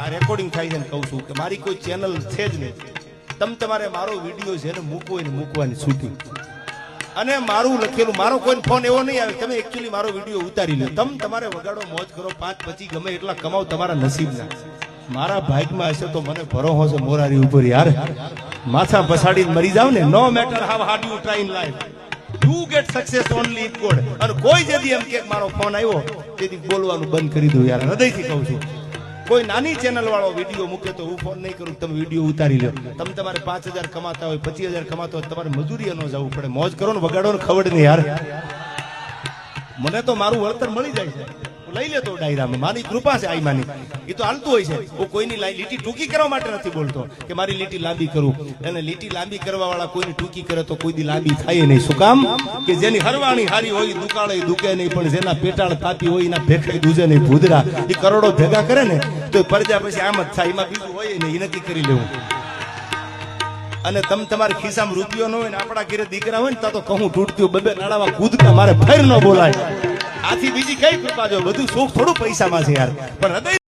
આ રેકોર્ડિંગ થાય છે ને કહું છું કે મારી કોઈ ચેનલ છે જ નહીં. તમારે મારો વિડીયો છે ને મૂકવો હોય ને મૂકવાની છૂટી, અને મારું લખેલું મારો કોઈ ફોન એવો નહીં આવે. તમે એકચ્યુઅલી મારો વિડીયો ઉતારી લો, તમારે વગાડો, મોજ કરો, 5-25 ગમે એટલા કમાઓ, તમારા નસીબના. મારા ભાગમાં હશે તો મને ભરોસો છે મોરારી ઉપર યાર. માથા પછાડીને મરી જાવ ને, no matter how hard you try in life, you get success only in God. અને કોઈ જેથી એમ કે મારો ફોન આવ્યો તેથી બોલવાનું બંધ કરી દઉં યાર, હૃદયથી કહું છું. કોઈ નાની ચેનલ વાળો વિડીયો મૂકે તો હું ફોન નહીં કરું, તમે વિડીયો ઉતારી લો. તમારે 5,000 કમાતા હોય, 25,000 કમાતા હોય, તમારે મજૂરી ન જવું પડે, મોજ કરો ને, વગાડો ને, ખવડ નહીં યાર. મને તો મારું વળતર મળી જાય છે, લઈ લેતો ડાયરામાં, મારી કૃપા છે આઈમાની. એ તો હાલતું હોય છે. હું કોઈની લીટી ટૂંકી કરવા માટે નથી બોલતો કે મારી લીટી લાંબી કરું. અને લીટી લાંબી કરવા વાળા કોઈની ટૂંકી કરે તો કોઈ દી લાંબી થાય નહીં. શું કામ? કે જેની હરવાણી હારી હોય દુકાળે દુકે નહીં, પણ જેના પેટાળ તાપી હોય એના ભેખાઈ દૂજે નહીં ભૂદરા. એ કરોડો ભેગા કરે ને તો પડજા પછી આમ જ થાય, એમાં બીજું હોય નહીં, એ નક્કી કરી લેવું. અને તમારા ખિસ્સામાં રૂપિયો ન હોય ને આપણા ઘરે દીકરા હોય ને તો કહું તૂટતું બબે નાડામાં કૂદકા મારે ફેર ન બોલાય. આથી બીજી કઈ કૃપા જો, બધું સુખ થોડું પૈસામાં છે યાર, પણ હૃદય